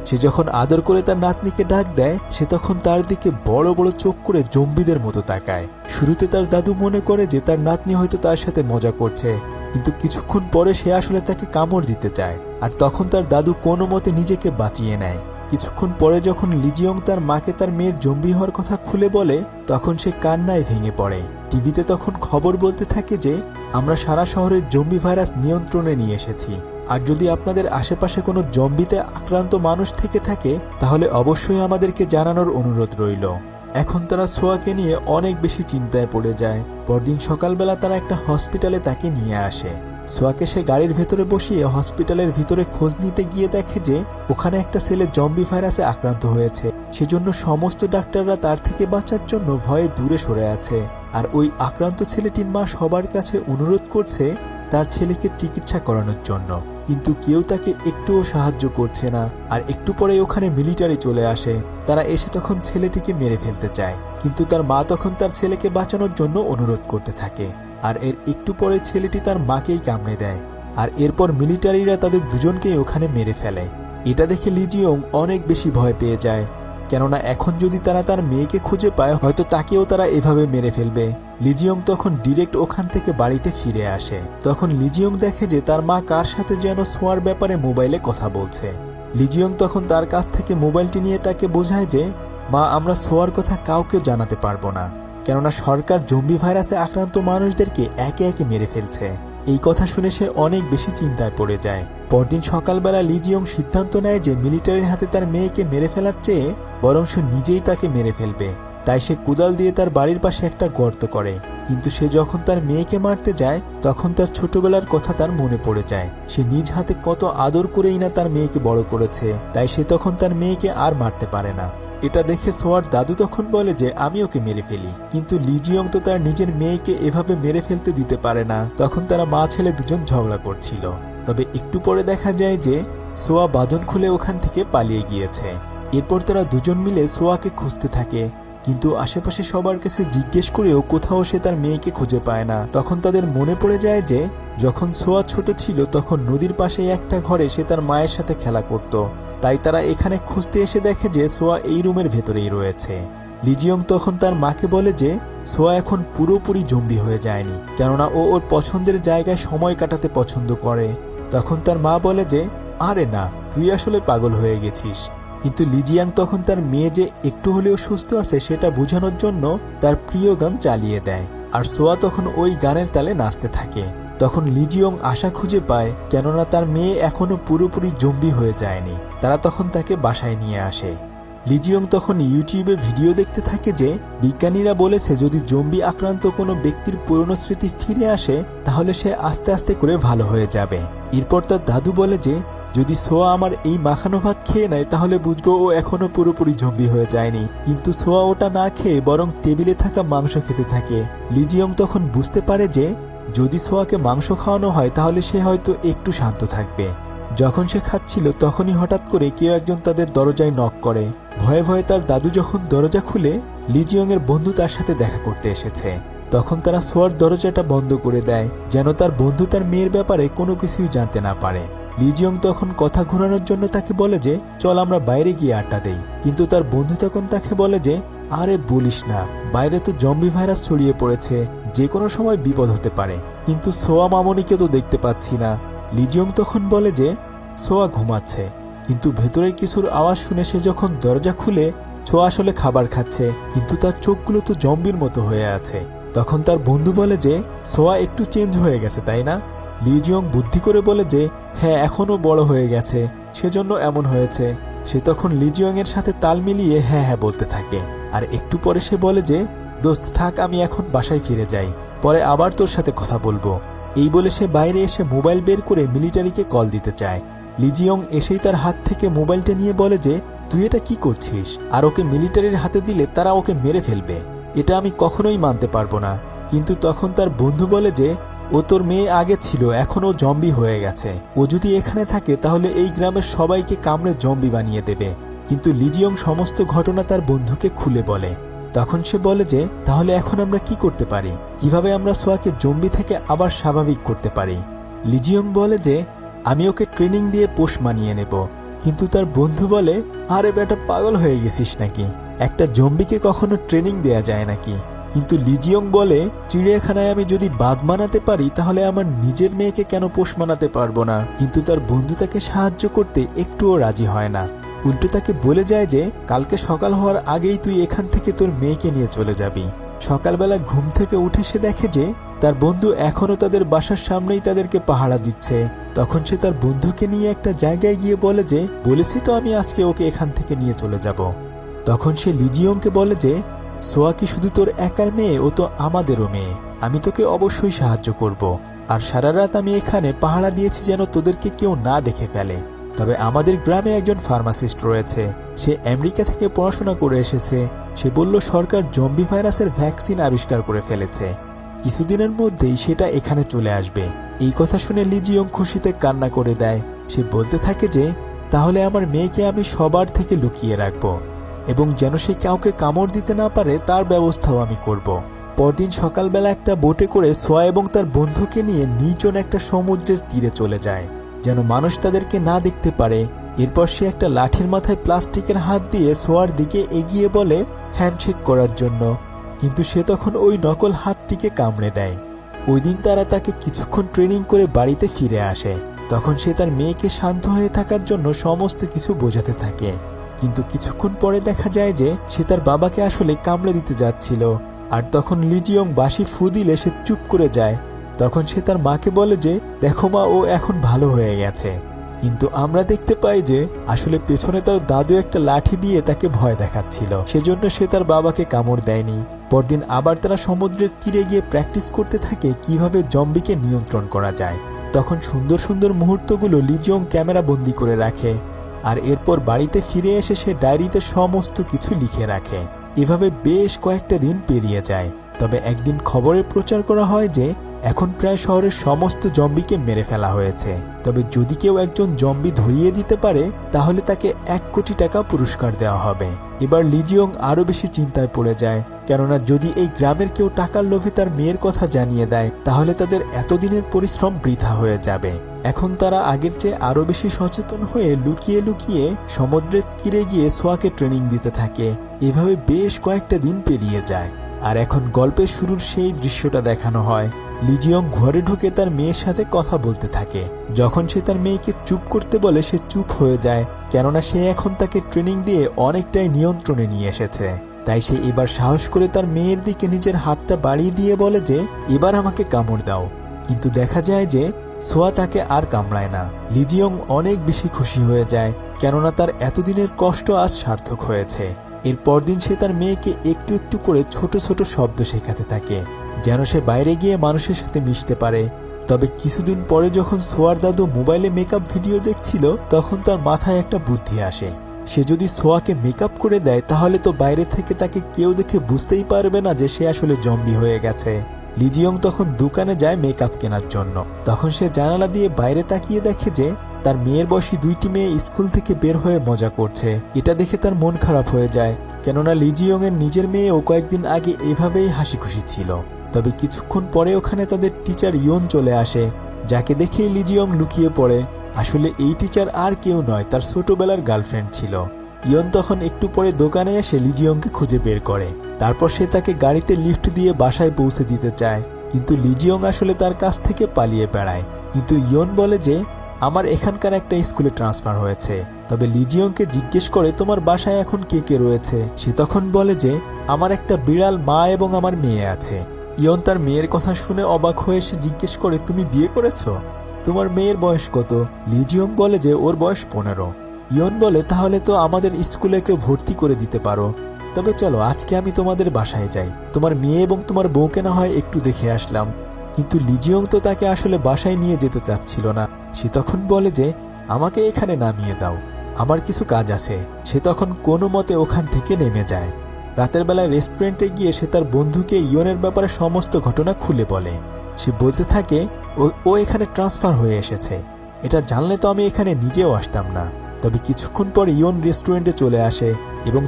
সে যখন আদর করে তার নাতনিকে ডাক দেয়, সে তখন তার দিকে বড় বড় চোখ করে জম্বিদের মতো তাকায়। শুরুতে তার দাদু মনে করে যে তার নাতনি হয়তো তার সাথে মজা করছে, কিন্তু কিছুক্ষণ পরে সে আসলে তাকে কামড় দিতে চায়। আর তখন তার দাদু কোনো মতে নিজেকে বাঁচিয়ে নেয়। কিছুক্ষণ পরে যখন লিজিয়ং তার মাকে তার মেয়ের জম্বি হওয়ার কথা খুলে বলে, তখন সে কান্নায় ভেঙে পড়ে। টিভিতে তখন খবর বলতে থাকে যে আমরা সারা শহরের জম্বি ভাইরাস নিয়ন্ত্রণে নিয়ে এসেছি। আর যদি আপনাদের আশেপাশে কোনো জম্বিতে আক্রান্ত মানুষ থেকে থাকে, তাহলে অবশ্যই আমাদেরকে জানানোর অনুরোধ রইল। এখন তারা সোয়াকে নিয়ে অনেক বেশি চিন্তায় পড়ে যায়। পরদিন সকালবেলা তারা একটা হসপিটালে তাকে নিয়ে আসে। সোয়াকে সে গাড়ির ভেতরে বসিয়ে হসপিটালের ভিতরে খোঁজ নিতে গিয়ে দেখে যে ওখানে একটা ছেলে জম্বি ভাইরাসে আক্রান্ত হয়েছে। সেজন্য সমস্ত ডাক্তাররা তার থেকে বাঁচার জন্য ভয়ে দূরে সরে আছে। আর ওই আক্রান্ত ছেলেটির মা সবার কাছে অনুরোধ করছে তার ছেলেকে চিকিৎসা করানোর জন্য, কিন্তু কেউ তাকে একটুও সাহায্য করছে না। আর একটু পরে ওখানে মিলিটারি চলে আসে। তারা এসে তখন ছেলেটিকে মেরে ফেলতে চায়, কিন্তু তার মা তখন তার ছেলেকে বাঁচানোর জন্য অনুরোধ করতে থাকে। আর এর একটু পরে ছেলেটি তার মাকেই কামড়ে দেয়। আর এরপর মিলিটারিরা তাদের দুজনকেই ওখানে মেরে ফেলে। এটা দেখে লিজিয়ং অনেক বেশি ভয় পেয়ে যায়, কেননা এখন যদি তারা তার মেয়েকে খুঁজে পায়, হয়তো তাকেও তারা এভাবে মেরে ফেলবে। লিজিয়ং তখন ডিরেক্ট ওখান থেকে বাড়িতে ফিরে আসে। তখন লিজিয়ং দেখে যে তার মা কার সাথে যেন সোয়ার ব্যাপারে মোবাইলে কথা বলছে। লিজিয়ং তখন তার কাছ থেকে মোবাইলটি নিয়ে তাকে বোঝায় যে মা, আমরা সোয়ার কথা কাউকে জানাতে পারবো না, কেননা সরকার জম্বি ভাইরাসে আক্রান্ত মানুষদেরকে একে একে মেরে ফেলছে। এই কথা শুনে সে অনেক বেশি চিন্তায় পড়ে যায়। পরদিন সকালবেলা লিজিয়ং সিদ্ধান্ত নেয় যে মিলিটারির হাতে তার মেয়েকে মেরে ফেলার চেয়ে বরং সে নিজেই তাকে মেরে ফেলবে। তাই সে কুদাল দিয়ে তার বাড়ির পাশে একটা গর্ত করে। কিন্তু সে যখন তার মেয়েকে মারতে যায়, তখন তার ছোটবেলার কথা তার মনে পড়ে যায়। সে নিজ হাতে কত আদর করেই না তার মেয়েকে বড় করেছে, তাই সে তখন তার মেয়েকে আর মারতে পারে না। এটা দেখে সোয়ার দাদু তখন বলে যে আমি ওকে মেরে ফেলি, কিন্তু লিজিয়ং তো তার নিজের মেয়েকে এভাবে মেরে ফেলতে দিতে পারে না। তখন তারা মা ছেলে দুজন ঝগড়া করছিল। তবে একটু পরে দেখা যায় যে সোয়া বাঁধন খুলে ওখান থেকে পালিয়ে গিয়েছে। এরপর তারা দুজন মিলে সোয়াকে খুঁজতে থাকে, কিন্তু আশেপাশে সবার কাছে জিজ্ঞেস করেও কোথাও সে তার মেয়েকে খুঁজে পায় না। তখন তাদের মনে পড়ে যায় যে যখন সোয়া ছোট ছিল তখন নদীর পাশে একটা ঘরে সে তার মায়ের সাথে খেলা করত। তাই তারা এখানে খুঁজতে এসে দেখে যে সোয়া এই রুমের ভেতরেই রয়েছে। লিজিয়ং তখন তার মাকে বলে যে সোয়া এখন পুরোপুরি জম্বি হয়ে যায়নি, কেননা ও ওর পছন্দের জায়গায় সময় কাটাতে পছন্দ করে। তখন তার মা বলে যে আরে না, তুই আসলে পাগল হয়ে গেছিস। কিন্তু লিজিয়াং তখন তার মেয়ে যে একটু হলেও সুস্থ আছে সেটা বোঝানোর জন্য তার প্রিয় গান চালিয়ে দেয়। আর সোয়া তখন ওই গানের তালে নাচতে থাকে। তখন লিজিয়ং আশা খুঁজে পায়, কেননা তার মেয়ে এখনো পুরোপুরি জম্বি হয়ে যায়নি। তারা তখন তাকে বাসায় নিয়ে আসে। লিজিয়ং তখন ইউটিউবে ভিডিও দেখতে থাকে যে বিজ্ঞানীরা বলেছে যদি জম্বি আক্রান্ত কোনো ব্যক্তির পুরনো স্মৃতি ফিরে আসে, তাহলে সে আস্তে আস্তে করে ভালো হয়ে যাবে। এরপর তার দাদু বলে যে যদি সোয়া আমার এই মাখানো ভাত খেয়ে নেয়, তাহলে বুঝবো ও এখনো পুরোপুরি জম্বি হয়ে যায়নি। কিন্তু সোয়া ওটা না খেয়ে বরং টেবিলে থাকা মাংস খেতে থাকে। লিজিয়ং তখন বুঝতে পারে যে যদি সোয়াকে মাংস খাওয়ানো হয় তাহলে সে হয়তো একটু শান্ত থাকবে। যখন সে খাচ্ছিল তখনই হঠাৎ করে কেউ একজন তাদের দরজায় নক করে। ভয়ে ভয়ে তার দাদু যখন দরজা খুলে, লিজিয়ং এর বন্ধু তার সাথে দেখা করতে এসেছে। তখন তারা সোয়ার দরজাটা বন্ধ করে দেয়, যেন তার বন্ধু তার মেয়ের ব্যাপারে কোনো কিছুই জানতে না পারে। লিজিয়ং তখন কথা ঘোরানোর জন্য তাকে বলে যে চল আমরা বাইরে গিয়ে আড্ডা দেই। কিন্তু তার বন্ধু তখন তাকে বলে যে আরে বলিস না, বাইরে তো জম্বি ভাইরাস ছড়িয়ে পড়েছে, যে কোনো সময় বিপদ হতে পারে। কিন্তু সোয়া মামনিকে তো দেখতে পাচ্ছি না। লিজিয়ং তখন বলে যে সোয়া ঘুমাচ্ছে। কিন্তু ভেতরের কিছুর আওয়াজ শুনে সে যখন দরজা খুলে, সোয়া আসলে খাবার খাচ্ছে, কিন্তু তার চোখগুলো তো জম্বির মতো হয়ে আছে। তখন তার বন্ধু বলে যে সোয়া একটু চেঞ্জ হয়ে গেছে, তাই না? লিজিয়ং বুদ্ধি করে বলে যে হ্যাঁ, এখনও বড় হয়ে গেছে, সেজন্য এমন হয়েছে। সে তখন লিজিয়ং এর সাথে তাল মিলিয়ে হ্যাঁ হ্যাঁ বলতে থাকে। আর একটু পরে সে বলে যে দোস্ত থাক, আমি এখন বাসায় ফিরে যাই, পরে আবার তোর সাথে কথা বলবো। এই বলে সে বাইরে এসে মোবাইল বের করে মিলিটারিকে কল দিতে চায়। লিজিয়ং এসেই তার হাত থেকে মোবাইলটা নিয়ে বলে যে তুই এটা কি করছিস? আর ওকে মিলিটারির হাতে দিলে তারা ওকে মেরে ফেলবে, এটা আমি কখনোই মানতে পারবো না। কিন্তু তখন তার বন্ধু বলে যে ও তোর মেয়ে আগে ছিল, এখন ও জম্বি হয়ে গেছে। ও যদি এখানে থাকে তাহলে এই গ্রামের সবাইকে কামড়ে জম্বি বানিয়ে দেবে। কিন্তু লিজিয়ং সমস্ত ঘটনা তার বন্ধুকে খুলে বলে। তখন সে বলে যে তাহলে এখন আমরা কি করতে পারি, কিভাবে আমরা সোয়াকে জম্বি থেকে আবার স্বাভাবিক করতে পারি? লিজিয়ং বলে যে আমি ওকে ট্রেনিং দিয়ে পোষ মানিয়ে নেব। কিন্তু তার বন্ধু বলে, আরে বেটা পাগল হয়ে গেছিস নাকি, একটা জম্বিকে কখনো ট্রেনিং দেয়া যায় নাকি। কিন্তু লিজিয়ং বলে, চিড়িয়াখানায় আমি যদি বাঘ মানাতে পারি তাহলে আমার নিজের মেয়েকে কেন পোষ মানাতে পারবো না। কিন্তু তার বন্ধু তাকে সাহায্য করতে একটুও রাজি হয় না, উল্টো তাকে বলে যায় যে কালকে সকাল হওয়ার আগেই তুই এখান থেকে তোর মেয়েকে নিয়ে চলে যাবি। সকালবেলা ঘুম থেকে উঠে সে দেখে যে তার বন্ধু এখনো তাদের বাসার সামনেই তাদেরকে পাহারা দিচ্ছে। তখন সে তার বন্ধুকে নিয়ে একটা জায়গায় গিয়ে বলে যে, বলেছি তো আমি আজকে ওকে এখান থেকে নিয়ে চলে যাব। তখন সে লিজিয়ংকে বলে যে, সোয়া কি শুধু তোর একার মেয়ে, ও তো আমাদেরও মেয়ে, আমি তোকে অবশ্যই সাহায্য করব। আর সারা রাত আমি এখানে পাহারা দিয়েছি যেন তোদেরকে কেউ না দেখে ফেলে। তবে আমাদের গ্রামে একজন ফার্মাসিস্ট রয়েছে, সে আমেরিকা থেকে পড়াশোনা করে এসেছে। সে বলল সরকার জম্বি ভাইরাসের ভ্যাকসিন আবিষ্কার করে ফেলেছে, কিছুদিনের মধ্যেই সেটা এখানে চলে আসবে। এই কথা শুনে লিজিয়ং খুশিতে কান্না করে দেয়। সে বলতে থাকে যে তাহলে আমার মেয়েকে আমি সবার থেকে লুকিয়ে রাখব এবং যেন সে কাউকে কামড় দিতে না পারে তার ব্যবস্থাও আমি করব। পরদিন সকালবেলা একটা বোটে করে সোয়া এবং তার বন্ধুকে নিয়ে নির্জন একটা সমুদ্রের তীরে চলে যায়, যেন মানুষ তাদেরকে না দেখতে পারে। এরপর সে একটা লাঠির মাথায় প্লাস্টিকের হাত দিয়ে সোয়ার দিকে এগিয়ে বলে হ্যান্ডশেক করার জন্য, কিন্তু সে তখন ওই নকল হাতটিকে কামড়ে দেয়। ওই দিন তারা তাকে কিছুক্ষণ ট্রেনিং করে বাড়িতে ফিরে আসে। তখন সে তার মেয়েকে শান্ত হয়ে থাকার জন্য সমস্ত কিছু বোঝাতে থাকে, কিন্তু কিছুক্ষণ পরে দেখা যায় যে সে তার বাবাকে আসলে কামড়ে দিতে যাচ্ছিল। আর তখন লিজিয়ং বাঁশি ফু দিলে সে চুপ করে যায়। তখন সে তার মাকে বলে যে দেখো মা, ও এখন ভালো হয়ে গেছে। কিন্তু আমরা দেখতে পাই যে আসলে পেছনে তার দাদু একটা লাঠি দিয়ে তাকে ভয় দেখাচ্ছিল, সেজন্য সে তার বাবাকে কামড় দেয়নি। পরদিন আবার তারা সমুদ্রের তীরে গিয়ে প্র্যাকটিস করতে থাকে কিভাবে জম্বিকে নিয়ন্ত্রণ করা যায়। তখন সুন্দর সুন্দর মুহূর্তগুলো লিজিয়ং ক্যামেরা বন্দি করে রাখে, আর এরপর বাড়িতে ফিরে এসে সে ডায়েরিতে সমস্ত কিছু লিখে রাখে। এভাবে বেশ কয়েকটা দিন পেরিয়ে যায়। তবে একদিন খবরে প্রচার করা হয় যে এখন প্রায় শহরের সমস্ত জম্বিকে মেরে ফেলা হয়েছে, তবে যদি কেউ একজন জম্বি ধরিয়ে দিতে পারে তাহলে তাকে 1 কোটি টাকা পুরস্কার দেওয়া হবে। এবার লিজিয়ং আরও বেশি চিন্তায় পড়ে যায়, কেননা যদি এই গ্রামের কেউ টাকার লোভে তার মেয়ের কথা জানিয়ে দেয় তাহলে তাদের এতদিনের পরিশ্রম বৃথা হয়ে যাবে। এখন তারা আগের চেয়ে আরও বেশি সচেতন হয়ে লুকিয়ে লুকিয়ে সমুদ্রের তীরে গিয়ে সোয়াকে ট্রেনিং দিতে থাকে। এভাবে বেশ কয়েকটা দিন পেরিয়ে যায়। আর এখন গল্পের শুরুর সেই দৃশ্যটা দেখানো হয়। লিজিয়ং ঘরে ঢুকে তার মেয়ের সাথে কথা বলতে থাকে। যখন সে তার মেয়েকে চুপ করতে বলে সে চুপ হয়ে যায়, কেননা সে এখন তাকে ট্রেনিং দিয়ে অনেকটাই নিয়ন্ত্রণে নিয়ে এসেছে। তাই সে এবার সাহস করে তার মেয়ের দিকে নিজের হাতটা বাড়িয়ে দিয়ে বলে যে এবার আমাকে কামড় দাও। কিন্তু দেখা যায় যে সোয়া তাকে আর কামড়ায় না। লিজিয়ং অনেক বেশি খুশি হয়ে যায়, কেননা তার এতদিনের কষ্ট আজ সার্থক হয়েছে। এর পরদিন সে তার মেয়েকে একটু একটু করে ছোট ছোট শব্দ শেখাতে থাকে, যেন সে বাইরে গিয়ে মানুষের সাথে মিশতে পারে। তবে কিছুদিন পরে যখন সোয়ার দাদু মোবাইলে মেকআপ ভিডিও দেখছিল তখন তার মাথায় একটা বুদ্ধি আসে। সে যদি সোয়াকে মেকআপ করে দেয় তাহলে তো বাইরে থেকে তাকে কেউ দেখে বুঝতেই পারবে না যে সে আসলে জম্বি হয়ে গেছে। লিজিয়ং তখন দোকানে যায় মেকআপ কেনার জন্য। তখন সে জানালা দিয়ে বাইরে তাকিয়ে দেখে যে তার মেয়ের বয়সী 2টি মেয়ে স্কুল থেকে বের হয়ে মজা করছে। এটা দেখে তার মন খারাপ হয়ে যায়, কেননা লিজিয়ং এর নিজের মেয়েও কয়েকদিন আগে এভাবেই হাসি খুশি ছিল। তবে কিছুক্ষণ পরে ওখানে তাদের টিচার ইয়ন চলে আসে, যাকে দেখেই লিজিয়ং লুকিয়ে পড়ে। আসলে এই টিচার আর কেউ নয়, তার ছোটবেলার গার্লফ্রেন্ড ছিল। ইয়ন তখন একটু পরে দোকানে এসে লিজিয়ংকে খুঁজে বের করে। তারপর সে তাকে গাড়িতে লিফট দিয়ে বাসায় পৌঁছে দিতে চায়, কিন্তু লিজিয়ং আসলে তার কাছ থেকে পালিয়ে বেড়ায়। কিন্তু ইয়ন বলে যে আমার এখানকার একটা স্কুলে ট্রান্সফার হয়েছে। তবে লিজিয়ংকে জিজ্ঞেস করে তোমার বাসায় এখন কে কে রয়েছে। সে তখন বলে যে আমার একটা বিড়াল, মা এবং আমার মেয়ে আছে। ইয়ন তার মেয়ের কথা শুনে অবাক হয়ে সে জিজ্ঞেস করে তুমি বিয়ে করেছো? তোমার মেয়ের বয়স কত? লিজিয়ং বলে যে ওর বয়স 15। ইয়ন বলে তাহলে তো আমাদের স্কুলে কেউ ভর্তি করে দিতে পারো। তবে চলো আজকে আমি তোমাদের বাসায় যাই, তোমার মেয়ে এবং তোমার বউকে না হয় একটু দেখে আসলাম। কিন্তু লিজিয়ং তো তাকে আসলে বাসায় নিয়ে যেতে চাচ্ছিল না। সে তখন বলে যে আমাকে এখানে নামিয়ে দাও, আমার কিছু কাজ আছে। সে তখন কোনো মতে ওখান থেকে নেমে যায়। রাতের বেলায় রেস্টুরেন্টে গিয়ে সে তার বন্ধুকে ইয়নের ব্যাপারে সমস্ত ঘটনা খুলে বলে। সে বলতে থাকে ও এখানে ট্রান্সফার হয়ে এসেছে, এটা জানলে তো আমি এখানে নিজেও আসতাম না। তবে কিছুক্ষণ পর ইয়ন রেস্টুরেন্টে চলে আসে এবং